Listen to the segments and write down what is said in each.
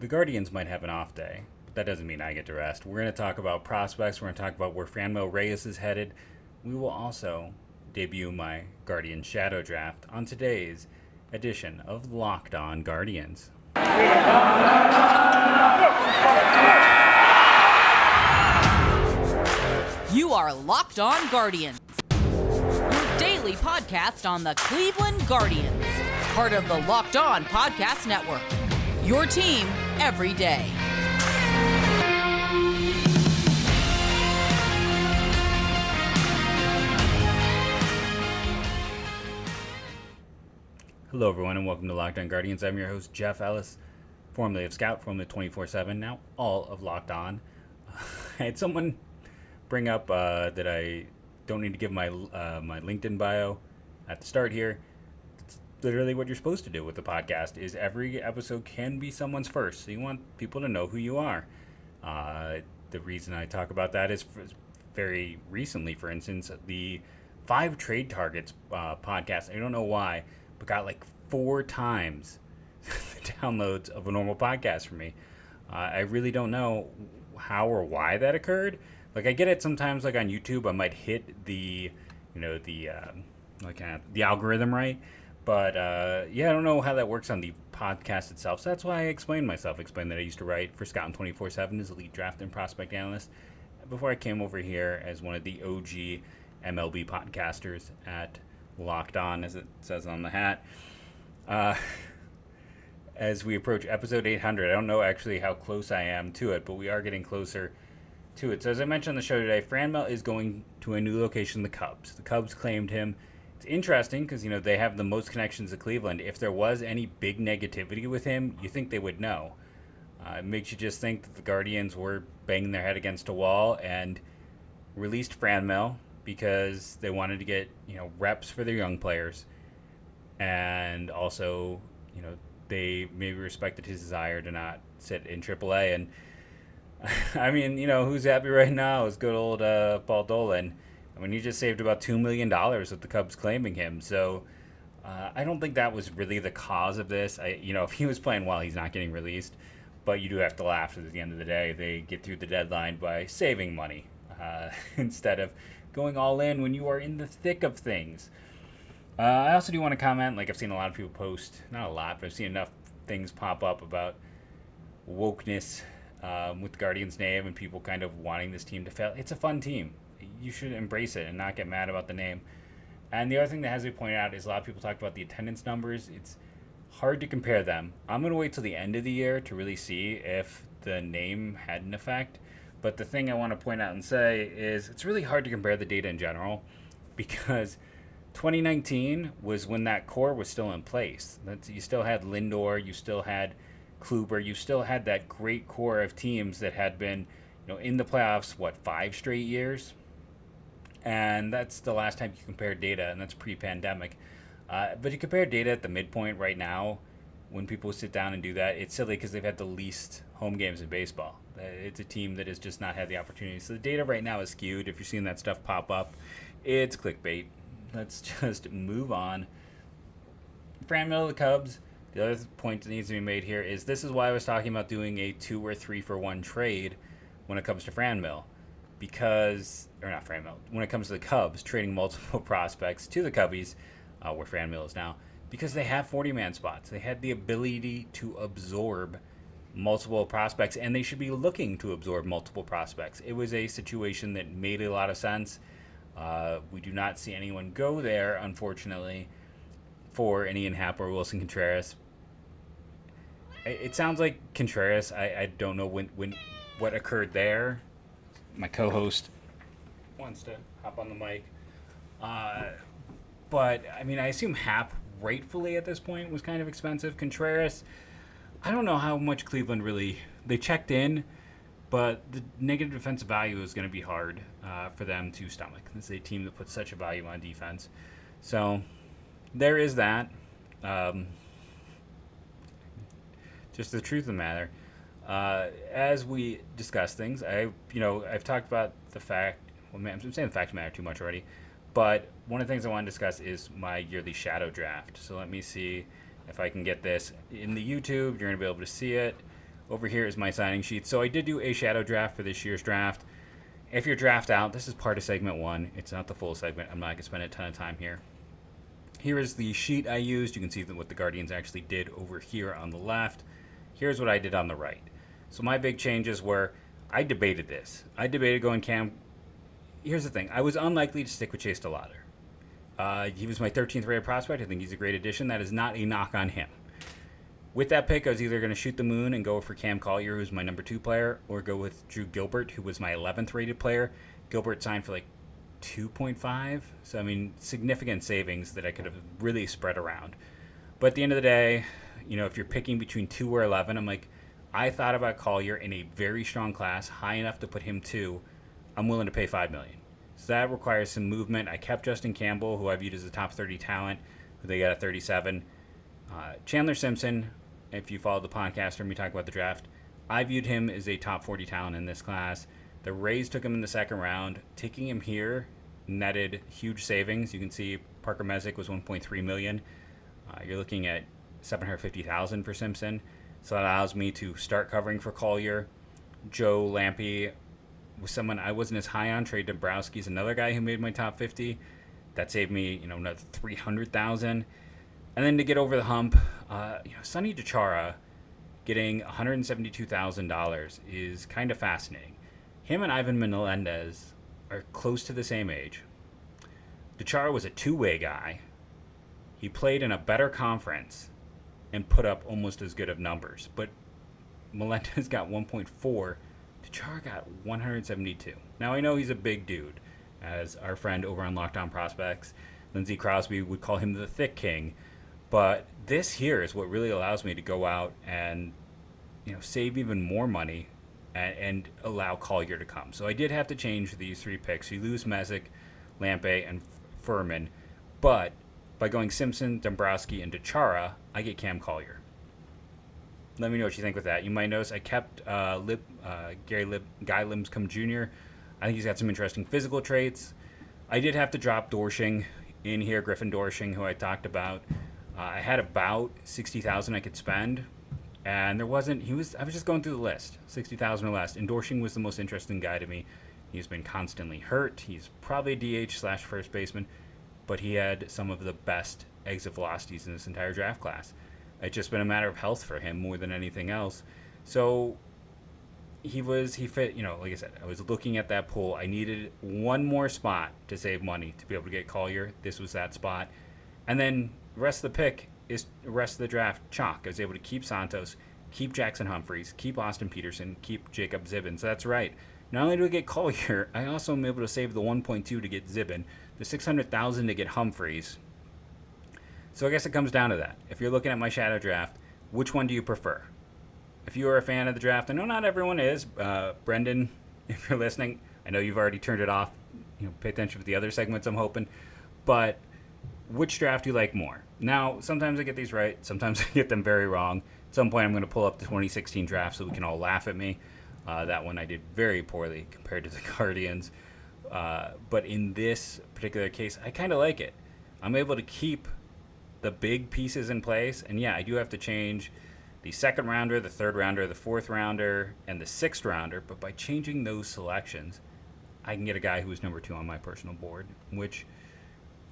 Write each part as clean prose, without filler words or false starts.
the Guardians might have an off day, but that doesn't mean I get to rest. We're going to talk about prospects. We're going to talk about where Franmil Reyes is headed. We will also debut my Guardian Shadow Draft on today's edition of Locked On Guardians. You are Locked On Guardians, your daily podcast on the Cleveland Guardians, part of the Locked On Podcast Network, your team every day. Hello, everyone, and welcome to Locked On Guardians. I'm your host, Jeff Ellis, formerly of Scout, formerly 24/7, now all of Locked On. I had someone bring up that I don't need to give my my LinkedIn bio at the start here. It's literally what you're supposed to do with the podcast. Is every episode can be someone's first, so you want people to know who you are. The reason I talk about that is very recently, for instance, the 5 Trade Targets podcast. I don't know why, but got like 4 times the downloads of a normal podcast for me. I really don't know how or why that occurred. Like, I get it sometimes, like on YouTube, I might hit the algorithm right. But, yeah, I don't know how that works on the podcast itself. So that's why I explained myself. Explained that I used to write for Scout and 24/7 as a lead draft and prospect analyst before I came over here as one of the OG MLB podcasters at Locked On, as it says on the hat. As we approach episode 800, I don't know actually how close I am to it, but we are getting closer to it. So as I mentioned on the show today, Franmil is going to a new location, the Cubs. The Cubs claimed him. It's interesting because, you know, they have the most connections to Cleveland. If there was any big negativity with him, you think they would know. It makes you just think that the Guardians were banging their head against a wall and released Franmil because they wanted to get, you know, reps for their young players. And also, you know, they maybe respected his desire to not sit in AAA. And I mean, you know, who's happy right now is good old Paul Dolan. I mean, he just saved about $2 million with the Cubs claiming him. So I don't think that was really the cause of this. If he was playing well, he's not getting released. But you do have to laugh at the end of the day. They get through the deadline by saving money instead of going all in when you are in the thick of things. I also do want to comment, like I've seen a lot of people post, not a lot, but I've seen enough things pop up about wokeness with the Guardians' name and people kind of wanting this team to fail. It's a fun team. You should embrace it and not get mad about the name. And the other thing that has to be pointed out is a lot of people talk about the attendance numbers. It's hard to compare them. I'm going to wait till the end of the year to really see if the name had an effect. But the thing I want to point out and say is it's really hard to compare the data in general because 2019 was when that core was still in place. You still had Lindor, you still had Kluber, you still had that great core of teams that had been, you know, in the playoffs, 5 straight years? And that's the last time you compare data, and that's pre-pandemic. But you compare data at the midpoint right now, when people sit down and do that, it's silly because they've had the least home games in baseball. It's a team that has just not had the opportunity. So the data right now is skewed. If you're seeing that stuff pop up, it's clickbait. Let's just move on. Franmil of the Cubs. The other point that needs to be made here is this is why I was talking about doing a 2 or 3 for 1 trade when it comes to Franmil. When it comes to the Cubs, trading multiple prospects to the Cubbies, where Franmil is now, because they have 40-man spots. They had the ability to absorb multiple prospects, and they should be looking to absorb multiple prospects. It was a situation that made a lot of sense. We do not see anyone go there, unfortunately, for an Ian Happ or Wilson Contreras. It sounds like Contreras. I don't know what occurred there. My co-host wants to hop on the mic. But, I mean, I assume Happ rightfully at this point was kind of expensive. Contreras, I don't know how much Cleveland really... They checked in, but the negative defensive value is going to be hard for them to stomach. This is a team that puts such a value on defense. So, there is that. Just the truth of the matter. As we discuss things, I've talked about the fact... Well, I'm saying the fact of the matter too much already. But one of the things I want to discuss is my yearly shadow draft. So let me see if I can get this in the YouTube. You're going to be able to see it. Over here is my signing sheet. So I did do a shadow draft for this year's draft. If you're draft out, this is part of segment 1. It's not the full segment. I'm not going to spend a ton of time here. Here is the sheet I used. You can see what the Guardians actually did over here on the left. Here's what I did on the right. So my big changes were, I debated this. I debated going Cam. Here's the thing. I was unlikely to stick with Chase DeLauder. He was my 13th rated prospect. I think he's a great addition. That is not a knock on him. With that pick, I was either going to shoot the moon and go for Cam Collier, who's my number 2 player, or go with Drew Gilbert, who was my 11th rated player. Gilbert signed for like 2.5. So, I mean, significant savings that I could have really spread around. But at the end of the day, if you're picking between 2 or 11, I'm like, I thought about Collier in a very strong class, high enough to put him 2. I'm willing to pay $5 million. So that requires some movement. I kept Justin Campbell, who I viewed as a top 30 talent, who they got at 37. Chandler Simpson, if you followed the podcast or me talk about the draft, I viewed him as a top 40 talent in this class. The Rays took him in the second round. Taking him here netted huge savings. You can see Parker Messick was $1.3 million. You're looking at $750,000 for Simpson. So that allows me to start covering for Collier. Joe Lampe was someone I wasn't as high on. Trey Dombrowski's another guy who made my top 50. That saved me, another $300,000. And then to get over the hump, Sonny DiChiara getting $172,000 is kind of fascinating. Him and Ivan Melendez are close to the same age. DiChiara was a two-way guy. He played in a better conference and put up almost as good of numbers. But Melendez got 1.4. DiChiara got 172. Now, I know he's a big dude, as our friend over on Locked On Prospects, Lindsey Crosby, would call him the Thick King. But this here is what really allows me to go out and, save even more money and allow Collier to come. So I did have to change these 3 picks. You lose Messick, Lampe, and Furman. But by going Simpson, Dombrowski, and DiChiara, I get Cam Collier. Let me know what you think with that. You might notice I kept Guy Lipscomb Jr. I think he's got some interesting physical traits. I did have to drop Dorshing in here, Griffin Dorshing, who I talked about. I had about $60,000 I could spend, and I was just going through the list, $60,000 or less, and Dorshing was the most interesting guy to me. He's been constantly hurt. He's probably a DH/first baseman, but he had some of the best exit velocities in this entire draft class. It's just been a matter of health for him more than anything else. So he fit, like I said, I was looking at that pool. I needed one more spot to save money to be able to get Collier. This was that spot. And then the rest of the draft, chalk. I was able to keep Santos, keep Jackson Humphreys, keep Austin Peterson, keep Jacob Zibin. So that's right. Not only do I get Collier, I also am able to save the 1.2 to get Zibin, the $600,000 to get Humphreys. So I guess it comes down to that. If you're looking at my shadow draft, which one do you prefer? If you are a fan of the draft, I know not everyone is. Brendan, if you're listening, I know you've already turned it off. Pay attention to the other segments, I'm hoping. But which draft do you like more? Now, sometimes I get these right. Sometimes I get them very wrong. At some point, I'm going to pull up the 2016 draft so we can all laugh at me. That one I did very poorly compared to the Guardians. But in this particular case, I kind of like it. I'm able to keep the big pieces in place. And yeah, I do have to change the second rounder, the third rounder, the fourth rounder, and the sixth rounder. But by changing those selections, I can get a guy who is number 2 on my personal board, which,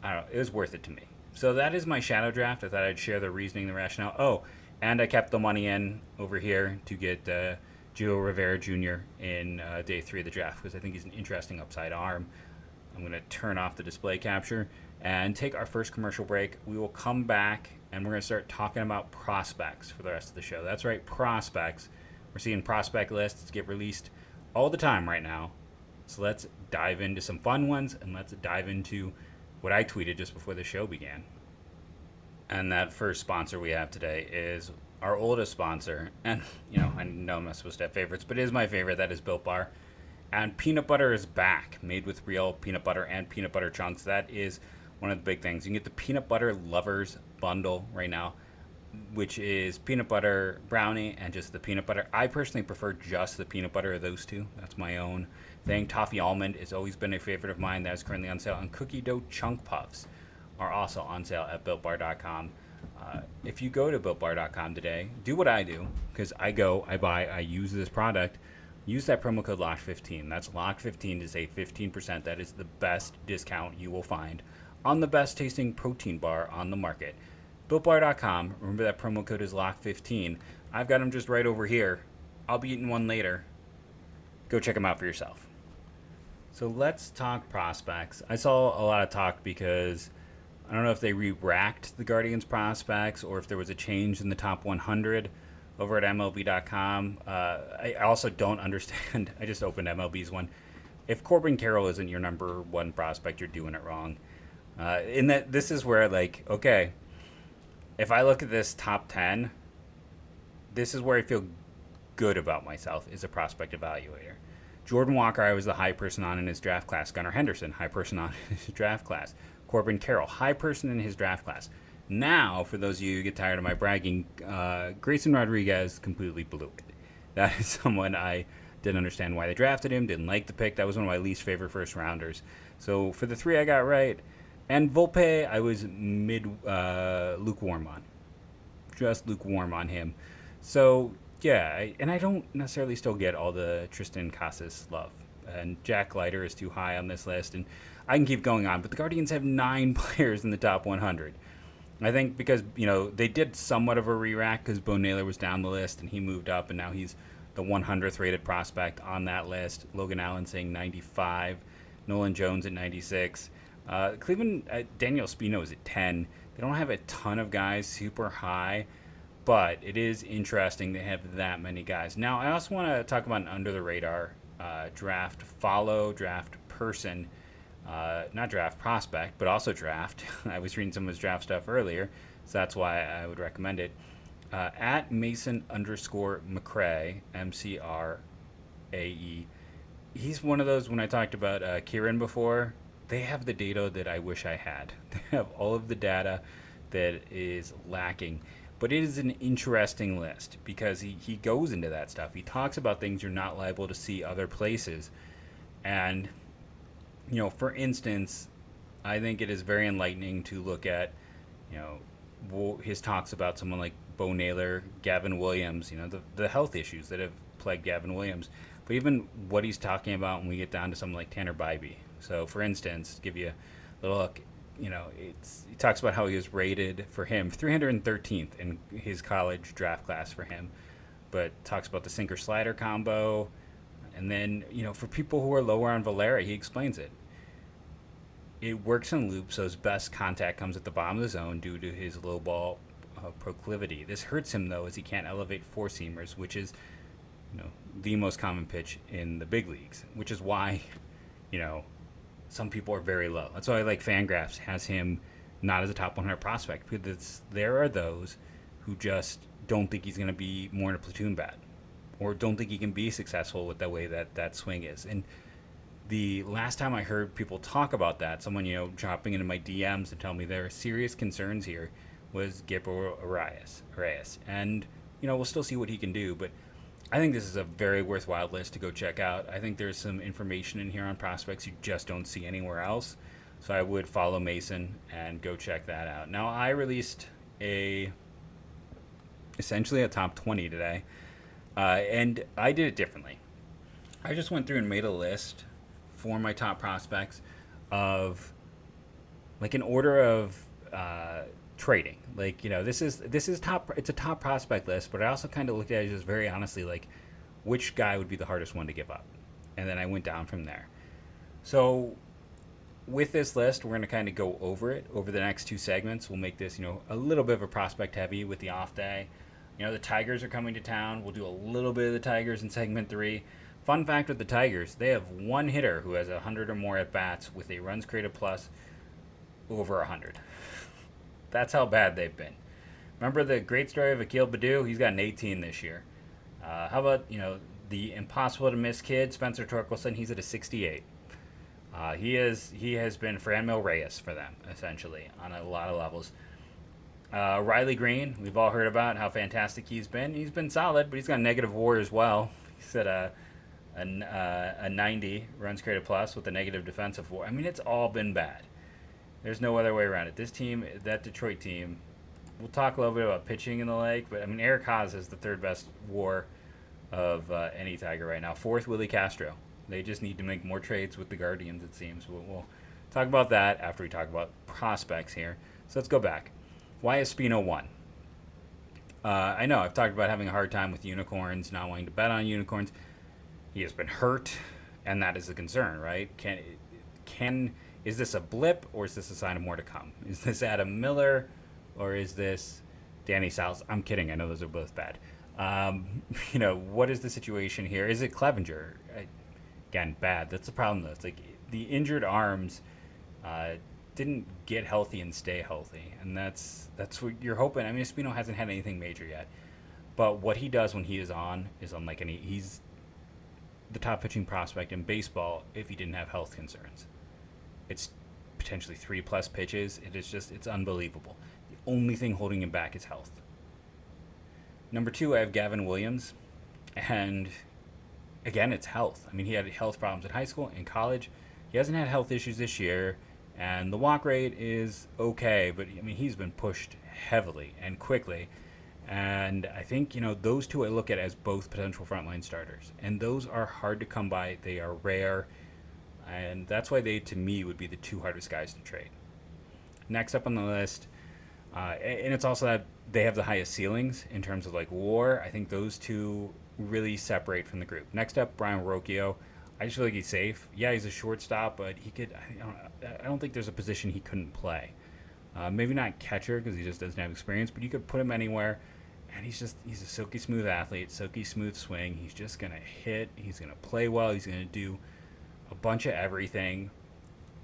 I don't know, it was worth it to me. So that is my shadow draft. I thought I'd share the reasoning, the rationale. Oh, and I kept the money in over here to get Gio Rivera Jr. in day 3 of the draft because I think he's an interesting upside arm. I'm going to turn off the display capture and take our first commercial break. We will come back and we're going to start talking about prospects for the rest of the show. That's right, prospects. We're seeing prospect lists get released all the time right now. So let's dive into some fun ones and let's dive into what I tweeted just before the show began. And that first sponsor we have today is our oldest sponsor. And, I know I'm not supposed to have favorites, but it is my favorite. That is Built Bar. And peanut butter is back, made with real peanut butter and peanut butter chunks. That is one of the big things. You can get the Peanut Butter Lovers bundle right now, which is peanut butter brownie and just the peanut butter. I personally prefer just the peanut butter of those two. That's my own thing. Toffee almond has always been a favorite of mine. That is currently on sale. And cookie dough chunk puffs are also on sale at BuiltBar.com. If you go to BuiltBar.com today, do what I do, because I buy, I use this product. Use that promo code LOCK15. That's LOCK15 to save 15%. That is the best discount you will find on the best tasting protein bar on the market. BuiltBar.com. Remember that promo code is LOCK15. I've got them just right over here. I'll be eating one later. Go check them out for yourself. So let's talk prospects. I saw a lot of talk because I don't know if they re-racked the Guardians prospects or if there was a change in the top 100 over at MLB.com. I also don't understand. I just opened MLB's one. If Corbin Carroll isn't your number one prospect, you're doing it wrong. In that this is where, like, okay, if I look at this top 10, this is where I feel good about myself as a prospect evaluator. Jordan Walker, I was the high person on in his draft class. Gunnar Henderson, high person on in his draft class. Corbin Carroll, high person in his draft class. Now, for those of you who get tired of my bragging, Grayson Rodriguez completely blew it. That is someone I didn't understand why they drafted him, didn't like the pick. That was one of my least favorite first rounders. So for the three I got right, and Volpe, I was lukewarm on. Just lukewarm on him. So, yeah, and I don't necessarily still get all the Tristan Casas love. And Jack Leiter is too high on this list, and I can keep going on. But the Guardians have 9 players in the top 100. I think because, they did somewhat of a re-rack because Bo Naylor was down the list and he moved up, and now he's the 100th rated prospect on that list. Logan Allen saying 95. Nolan Jones at 96. Cleveland, Daniel Espino is at 10. They don't have a ton of guys super high, but it is interesting they have that many guys. Now, I also want to talk about an under-the-radar draft person. Not draft prospect, but also draft. I was reading some of his draft stuff earlier, so that's why I would recommend it. At Mason_McCrae, MCRAE. He's one of those, when I talked about Kieran before, they have the data that I wish I had. They have all of the data that is lacking. But it is an interesting list because he goes into that stuff. He talks about things you're not liable to see other places. And for instance, I think it is very enlightening to look at, his talks about someone like Bo Naylor, Gavin Williams, the health issues that have plagued Gavin Williams. But even what he's talking about when we get down to someone like Tanner Bybee. So, for instance, give you a little look, he talks about how he was rated for him 313th in his college draft class for him. But talks about the sinker-slider combo. And then, for people who are lower on Valera, he explains it. It works in loops, so his best contact comes at the bottom of the zone due to his low ball proclivity. This hurts him, though, as he can't elevate four-seamers, which is, the most common pitch in the big leagues, which is why, some people are very low. That's why, Fangraphs has him not as a top 100 prospect, because there are those who just don't think he's going to be more in a platoon bat, or don't think he can be successful with the way that swing is. And the last time I heard people talk about that, someone, dropping into my DMs and tell me there are serious concerns here, was Gabriel Reyes. And, we'll still see what he can do, but I think this is a very worthwhile list to go check out. I think there's some information in here on prospects you just don't see anywhere else. So I would follow Mason and go check that out. Now, I released essentially a top 20 today. And I did it differently. I just went through and made a list for my top prospects of, in order of trading. This is top. It's a top prospect list, but I also kind of looked at it just very honestly, which guy would be the hardest one to give up, and then I went down from there. So with this list, we're going to kind of go over it over the next two segments. We'll make this, a little bit of a prospect heavy with the off day. The Tigers are coming to town. We'll do a little bit of the Tigers in segment 3. Fun fact with the Tigers, they have one hitter who has 100 or more at-bats with a runs created plus over 100. That's how bad they've been. Remember the great story of Akil Baddoo? He's got an 18 this year. How about, the impossible-to-miss kid, Spencer Torkelson? He's at a 68. He has been Franmil Reyes for them, essentially, on a lot of levels. Riley Green, we've all heard about how fantastic he's been. He's been solid, but he's got a negative WAR as well. He's at a 90 runs created plus with a negative defensive WAR. I mean, it's all been bad. There's no other way around it. This team, that Detroit team, we'll talk a little bit about pitching and the like, but I mean, Eric Haas is the third best WAR of any Tiger right now. Fourth, Willie Castro. They just need to make more trades with the Guardians, it seems. We'll talk about that after we talk about prospects here. So let's go back. Why is Espino 1? I know I've talked about having a hard time with unicorns, not wanting to bet on unicorns. He has been hurt, and that is a concern, right? Is this a blip, or is this a sign of more to come? Is this Adam Miller, or is this Danny Salz? I'm kidding. I know those are both bad. What is the situation here? Is it Clevenger? Again, bad. That's the problem, though. It's like the injured arms didn't get healthy and stay healthy, and that's what you're hoping. I mean, Espino hasn't had anything major yet, but what he does when he is unlike any. He's the top pitching prospect in baseball if he didn't have health concerns. It's potentially 3+ pitches. It's unbelievable. The only thing holding him back is health. Number 2, I have Gavin Williams, and again, it's health. I mean, he had health problems in high school and college. He hasn't had health issues this year, and the walk rate is okay, but I mean, he's been pushed heavily and quickly. And I think, those two I look at as both potential frontline starters, and those are hard to come by. They are rare. And that's why they, to me, would be the 2 hardest guys to trade. Next up on the list, and it's also that they have the highest ceilings in terms of like WAR. I think those two really separate from the group. Next up, Brian Rocchio. I just feel like he's safe. Yeah, he's a shortstop, but he could. I don't think there's a position he couldn't play. Maybe not catcher because he just doesn't have experience, but you could put him anywhere. And he's a silky smooth athlete, silky smooth swing. He's just gonna hit. He's gonna play well. He's gonna do a bunch of everything.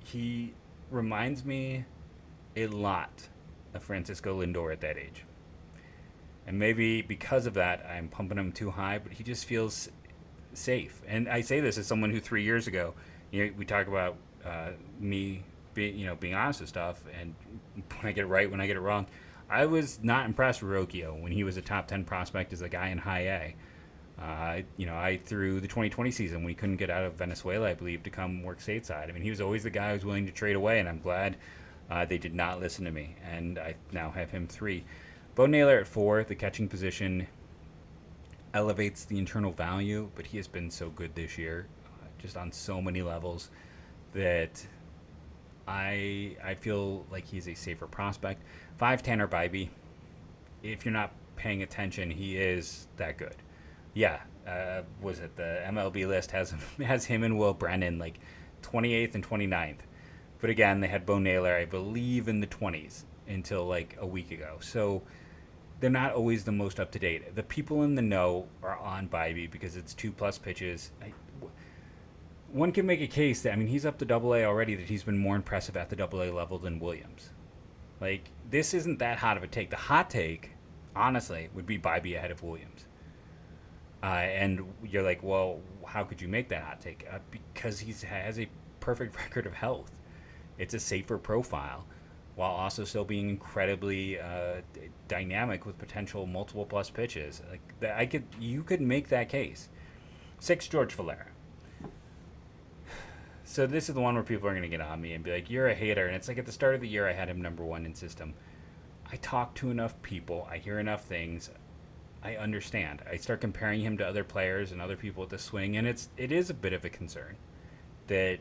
He reminds me a lot of Francisco Lindor at that age. And maybe because of that, I'm pumping him too high, but he just feels safe. And I say this as someone who 3 years ago, we talk about me being honest with stuff, and when I get it right, when I get it wrong. I was not impressed with Rocchio when he was a top 10 prospect as a guy in high A. I threw the 2020 season when he couldn't get out of Venezuela, I believe, to come work stateside. I mean, he was always the guy who was willing to trade away, and I'm glad they did not listen to me. And I now have him 3. Bo Naylor at 4, the catching position elevates the internal value, but he has been so good this year, just on so many levels, that I feel like he's a safer prospect. 5, Tanner Bybee. If you're not paying attention, he is that good. Yeah, was it the MLB list has him and Will Brennan like 28th and 29th. But again, they had Bo Naylor, I believe, in the 20s until like a week ago. So they're not always the most up to date. The people in the know are on Bybee because it's 2+ pitches. One can make a case that, I mean, he's up to AA already, that he's been more impressive at the AA level than Williams. Like, this isn't that hot of a take. The hot take, honestly, would be Bybee ahead of Williams. And you're like, well, how could you make that hot take? Because he has a perfect record of health. It's a safer profile, while also still being incredibly dynamic with potential multiple plus pitches. Like you could make that case. 6, George Valera. So this is the one where people are going to get on me and be like, you're a hater. And it's like at the start of the year, I had him number 1 in system. I talk to enough people. I hear enough things. I understand. I start comparing him to other players and other people at the swing. And it is a bit of a concern that,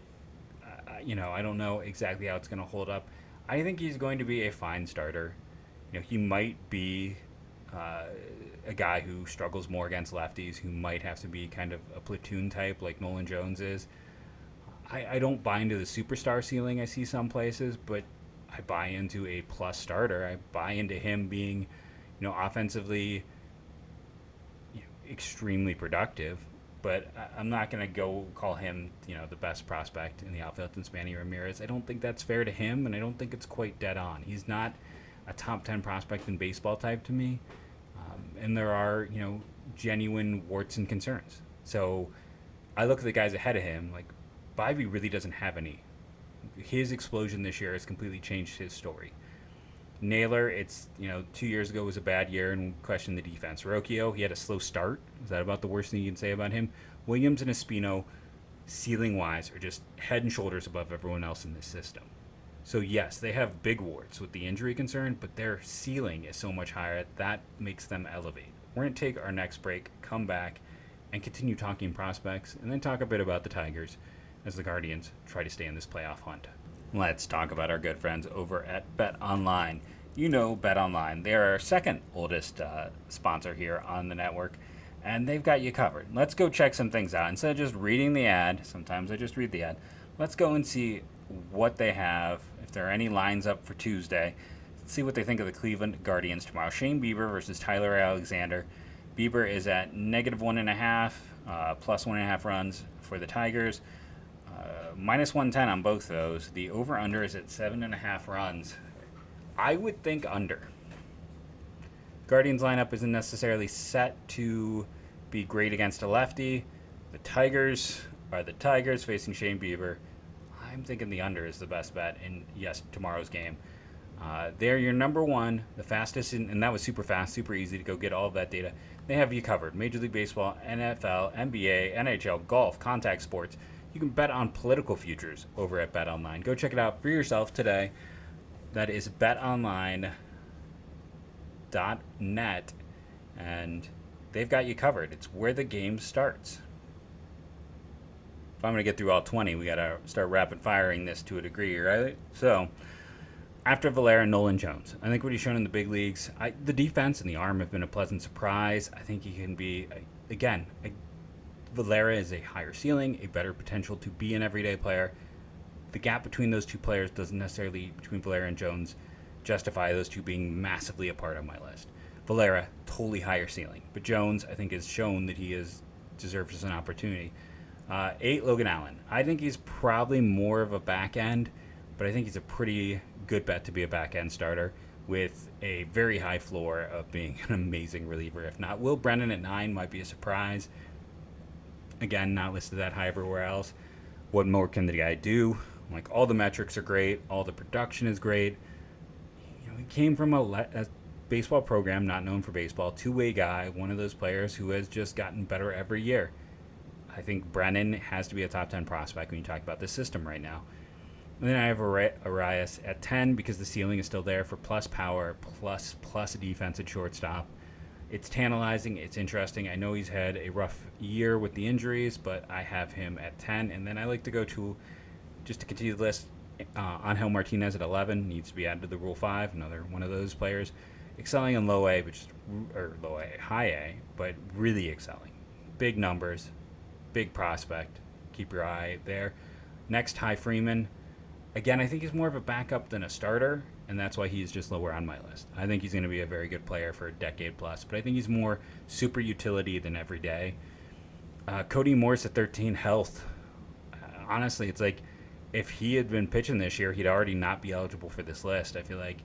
I don't know exactly how it's going to hold up. I think he's going to be a fine starter. He might be a guy who struggles more against lefties, who might have to be kind of a platoon type like Nolan Jones is. I don't buy into the superstar ceiling I see some places, but I buy into a plus starter. I buy into him being, offensively extremely productive. But I'm not going to go call him, the best prospect in the outfield since Manny Ramirez. I don't think that's fair to him, and I don't think it's quite dead on. He's not a top 10 prospect in baseball type to me. And there are, genuine warts and concerns. So I look at the guys ahead of him, like, Bybee really doesn't have any. His explosion this year has completely changed his story. Naylor, it's, 2 years ago was a bad year and questioned the defense. Rocchio, he had a slow start. Is that about the worst thing you can say about him? Williams and Espino, ceiling-wise, are just head and shoulders above everyone else in this system. So yes, they have big warts with the injury concern, but their ceiling is so much higher that makes them elevate. We're going to take our next break, come back, and continue talking prospects, and then talk a bit about the Tigers as the Guardians try to stay in this playoff hunt. Let's talk about our good friends over at BetOnline. You know BetOnline. They're our second oldest sponsor here on the network, and they've got you covered. Let's go check some things out. Instead of just reading the ad, sometimes I just read the ad, let's go and see what they have, if there are any lines up for Tuesday. Let's see what they think of the Cleveland Guardians tomorrow. Shane Bieber versus Tyler Alexander. Bieber is at -1.5, plus 1.5 runs for the Tigers. -110 on both of those. The over-under is at 7.5 runs. I would think under. Guardians lineup isn't necessarily set to be great against a lefty. The Tigers are the Tigers facing Shane Bieber. I'm thinking the under is the best bet in, yes, tomorrow's game. They're your number one, the fastest, and that was super fast, super easy to go get all of that data. They have you covered. Major League Baseball, NFL, NBA, NHL, golf, contact sports. You can bet on political futures over at BetOnline. Go check it out for yourself today. That is betonline.net, and they've got you covered. It's where the game starts. If I'm going to get through all 20, we got to start rapid firing this to a degree, right? So, after Valera and Nolan Jones, I think what he's shown in the big leagues, the defense and the arm have been a pleasant surprise. I think he can be, Valera is a higher ceiling, a better potential to be an everyday player. The gap between those two players doesn't necessarily, between Valera and Jones, justify those two being massively a part of my list. Valera, totally higher ceiling. But Jones, I think, has shown that he deserves an opportunity. 8, Logan Allen. I think he's probably more of a back end, but I think he's a pretty good bet to be a back end starter with a very high floor of being an amazing reliever. If not, Will Brennan at 9 might be a surprise. Again, not listed that high everywhere else. What more can the guy do? Like, all the metrics are great. All the production is great. You know, he came from a baseball program, not known for baseball, two-way guy, one of those players who has just gotten better every year. I think Brennan has to be a top 10 prospect when you talk about this system right now. And then I have Arias at 10 because the ceiling is still there for plus power, plus defense at shortstop. It's tantalizing. It's interesting. I know he's had a rough year with the injuries, but I have him at 10. And then I like to go to, just to continue the list, Angel Martinez at 11. Needs to be added to the Rule 5. Another one of those players. Excelling in low A, high A, but really excelling. Big numbers. Big prospect. Keep your eye there. Next, Ty Freeman. Again, I think he's more of a backup than a starter, and that's why he's just lower on my list. I think he's going to be a very good player for a decade plus, but I think he's more super utility than everyday. Cody Morris at 13, health. Honestly, it's like if he had been pitching this year, he'd already not be eligible for this list, I feel like.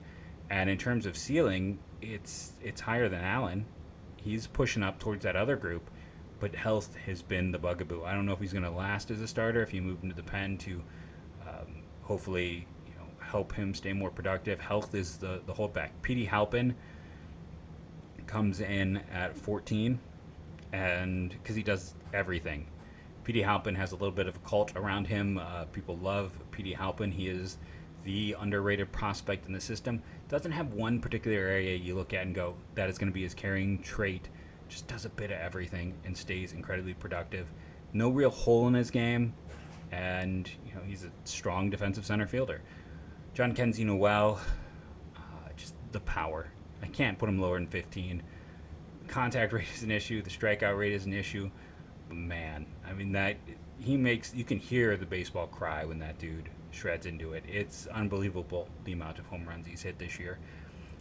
And in terms of ceiling, it's higher than Allen. He's pushing up towards that other group, but health has been the bugaboo. I don't know if he's going to last as a starter, if you move into the pen to hopefully help him stay more productive. Health is the holdback. Petey Halpin comes in at 14, and because he does everything. Petey Halpin has a little bit of a cult around him. People love Petey Halpin. He is the underrated prospect in the system. Doesn't have one particular area you look at and go, that is going to be his carrying trait. Just does a bit of everything and stays incredibly productive. No real hole in his game, and he's a strong defensive center fielder. John Kenzie Noel, just the power. I can't put him lower than 15. Contact rate is an issue. The strikeout rate is an issue. But man, I mean, that you can hear the baseball cry when that dude shreds into it. It's unbelievable the amount of home runs he's hit this year.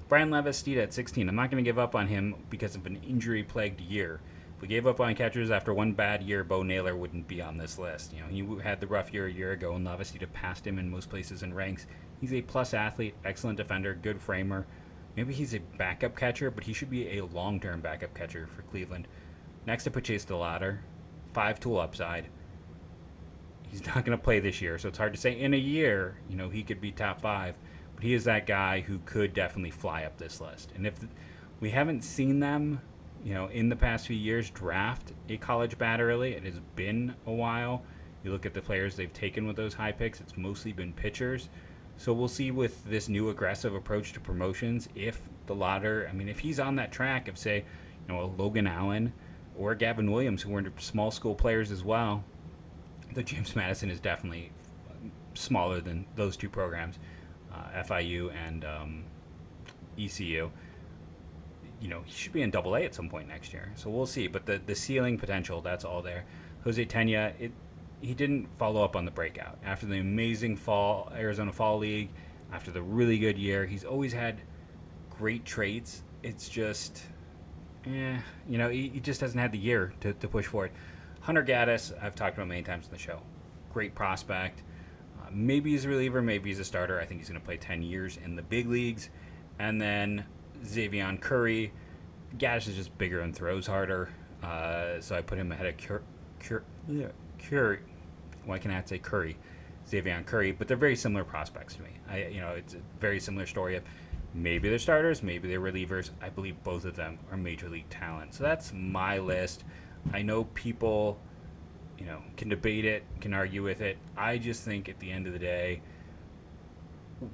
Brian Lavastida at 16. I'm not going to give up on him because of an injury-plagued year. If we gave up on catchers after one bad year, Bo Naylor wouldn't be on this list. He had the rough year a year ago, and Lavastida passed him in most places and ranks. He's a plus athlete, excellent defender, good framer. Maybe he's a backup catcher, but he should be a long-term backup catcher for Cleveland. Next to Pache Stellader, 5-tool upside. He's not going to play this year, so it's hard to say. In a year, he could be top 5. But he is that guy who could definitely fly up this list. And if we haven't seen them, in the past few years draft a college bat early, it has been a while. You look at the players they've taken with those high picks, it's mostly been pitchers. So we'll see with this new aggressive approach to promotions if the latter, if he's on that track of, say, a Logan Allen or Gavin Williams, who were small school players as well. The James Madison is definitely smaller than those two programs, FIU and ECU. He should be in AA at some point next year. So we'll see. But the ceiling potential, that's all there. Jose Tena, he didn't follow up on the breakout. After the amazing Arizona Fall League, after the really good year, he's always had great traits. It's just, he just hasn't had the year to push for it. Hunter Gaddis, I've talked about many times on the show. Great prospect. Maybe he's a reliever, maybe he's a starter. I think he's going to play 10 years in the big leagues. And then Xavier Curry. Gaddis is just bigger and throws harder. So I put him ahead of Curry. Why can't I say Curry? Xavier Curry. But they're very similar prospects to me. It's a very similar story of maybe they're starters, maybe they're relievers. I believe both of them are major league talent. So that's my list. I know people, can debate it, can argue with it. I just think at the end of the day,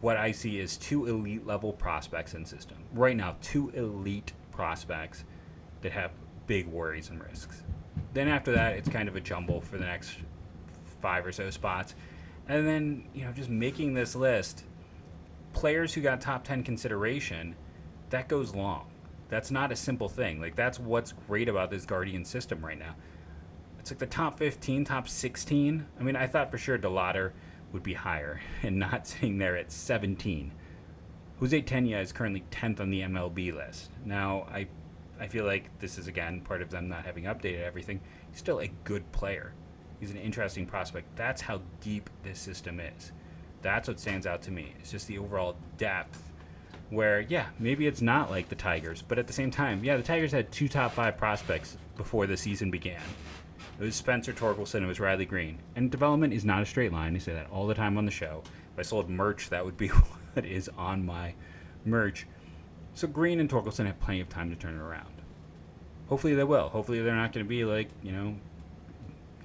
what I see is two elite level prospects in system. Right now, two elite prospects that have big worries and risks. Then after that, it's kind of a jumble for the next 5 or so spots. And then, just making this list, players who got top 10 consideration, that goes long. That's not a simple thing. That's what's great about this Guardian system right now. It's the top 15, top 16. I thought for sure DeLauder would be higher and not sitting there at 17. Jose Tena is currently 10th on the MLB list. Now, I feel like this is, again, part of them not having updated everything. He's still a good player. He's an interesting prospect. That's how deep this system is. That's what stands out to me. It's just the overall depth where, maybe it's not like the Tigers, but at the same time, the Tigers had 2 top 5 prospects before the season began. It was Spencer Torkelson, it was Riley Green. And development is not a straight line. I say that all the time on the show. If I sold merch, that would be what is on my merch. So Green and Torkelson have plenty of time to turn it around. Hopefully they will. Hopefully they're not going to be like,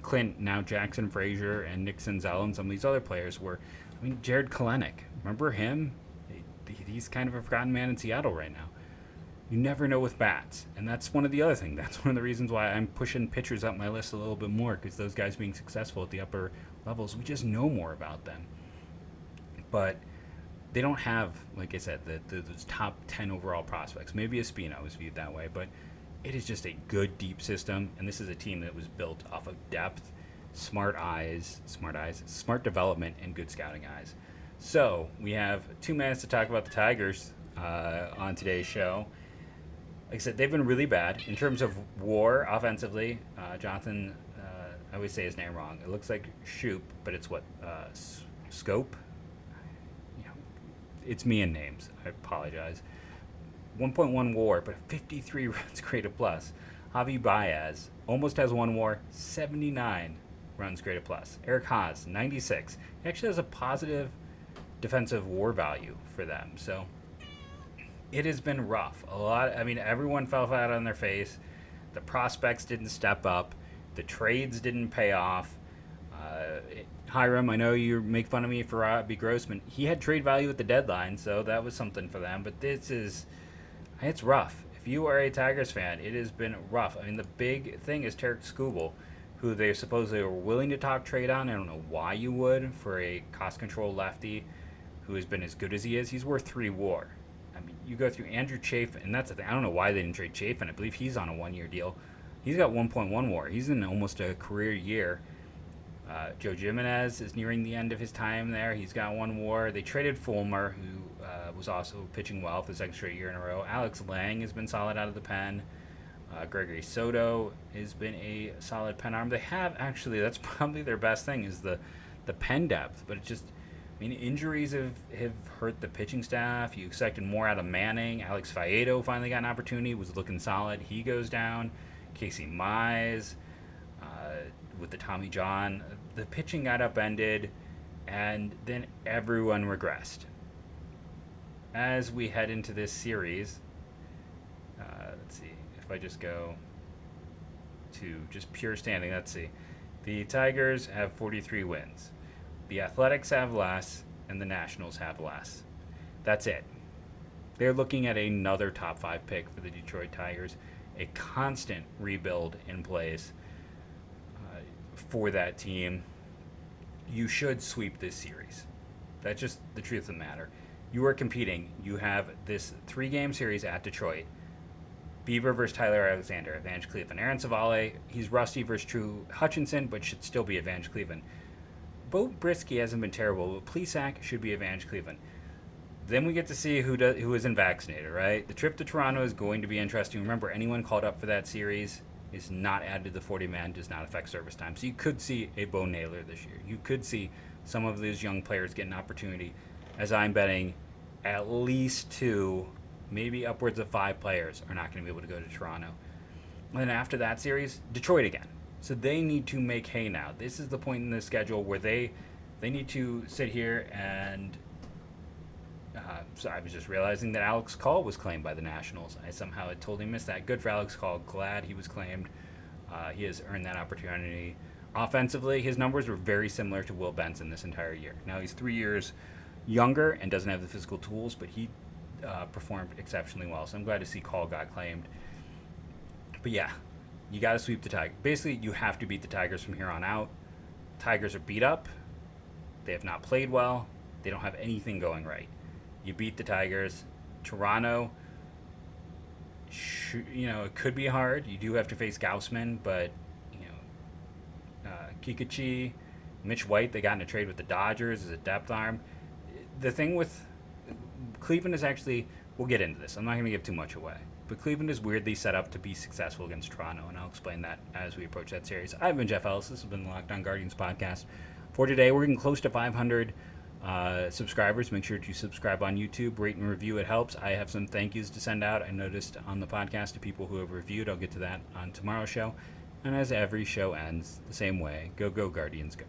Clint, now Jackson Frazier, and Nick Senzel, and some of these other players were, Jared Kelenic. Remember him? He's kind of a forgotten man in Seattle right now. You never know with bats. And that's one of the other things. That's one of the reasons why I'm pushing pitchers up my list a little bit more, because those guys being successful at the upper levels, we just know more about them. But they don't have, like I said, those top 10 overall prospects. Maybe Espino is viewed that way, but it is just a good, deep system. And this is a team that was built off of depth, smart development, and good scouting eyes. So we have 2 minutes to talk about the Tigers on today's show. Like I said, they've been really bad in terms of WAR offensively. Jonathan, I always say his name wrong. It looks like Shoop, but it's what? Scope? It's me and names. I apologize. 1.1 WAR, but 53 runs created plus. Javi Baez almost has 1 WAR, 79 runs created plus. Eric Haas, 96. He actually has a positive defensive WAR value for them. So it has been rough. Everyone fell flat on their face. The prospects didn't step up. The trades didn't pay off. Hiram, I know you make fun of me for Robbie Grossman. He had trade value at the deadline, so that was something for them. But it's rough. If you are a Tigers fan, it has been rough. The big thing is Tarek Skubal, who they supposedly were willing to talk trade on. I don't know why you would for a cost control lefty who has been as good as he is. He's worth 3 WAR. You go through Andrew Chafin, and that's the thing. I don't know why they didn't trade Chafin. I believe he's on a 1-year deal. He's got 1.1 WAR. He's in almost a career year. Joe Jimenez is nearing the end of his time there. He's got 1 WAR. They traded Fulmer, who was also pitching well for the 2nd straight year in a row. Alex Lang has been solid out of the pen. Gregory Soto has been a solid pen arm. They have, actually, that's probably their best thing, is the pen depth. But it just, injuries have hurt the pitching staff. You expected more out of Manning. Alex Faedo finally got an opportunity, was looking solid. He goes down. Casey Mize with the Tommy John. The pitching got upended, and then everyone regressed. As we head into this series, let's see, if I just go to just pure standing, let's see. The Tigers have 43 wins. The Athletics have less, and the Nationals have less. That's it. They're looking at another top 5 pick for the Detroit Tigers, a constant rebuild in place for that team. You should sweep this series. That's just the truth of the matter. You are competing. You have this 3-game series at Detroit. Bieber versus Tyler Alexander, advantage Cleveland. Aaron Savale, he's rusty versus True Hutchinson, but should still be advantage Cleveland. Bo Brisky hasn't been terrible, but Plesac should be advantage Cleveland. Then we get to see who isn't vaccinated, right? The trip to Toronto is going to be interesting. Remember, anyone called up for that series is not added to the 40-man, does not affect service time. So you could see a Bo Naylor this year. You could see some of these young players get an opportunity, as I'm betting at least 2, maybe upwards of 5 players are not going to be able to go to Toronto. And then after that series, Detroit again. So they need to make hay now. This is the point in the schedule where they need to sit here and... so I was just realizing that Alex Call was claimed by the Nationals. I somehow had totally missed that. Good for Alex Call. Glad he was claimed. He has earned that opportunity. Offensively, his numbers were very similar to Will Benson this entire year. Now he's 3 years younger and doesn't have the physical tools, but he performed exceptionally well. So I'm glad to see Call got claimed. But yeah, you got to sweep the Tigers. Basically, you have to beat the Tigers from here on out. Tigers are beat up. They have not played well. They don't have anything going right. You beat the Tigers. Toronto, it could be hard. You do have to face Gaussman, but, Kikuchi, Mitch White, they got in a trade with the Dodgers as a depth arm. The thing with Cleveland is actually, we'll get into this. I'm not going to give too much away. But Cleveland is weirdly set up to be successful against Toronto, and I'll explain that as we approach that series. I've been Jeff Ellis. This has been the Locked On Guardians podcast. For today, we're getting close to 500 subscribers. Make sure to subscribe on YouTube, rate and review. It helps. I have some thank yous to send out. I noticed on the podcast to people who have reviewed. I'll get to that on tomorrow's show. And as every show ends the same way, go Guardians go.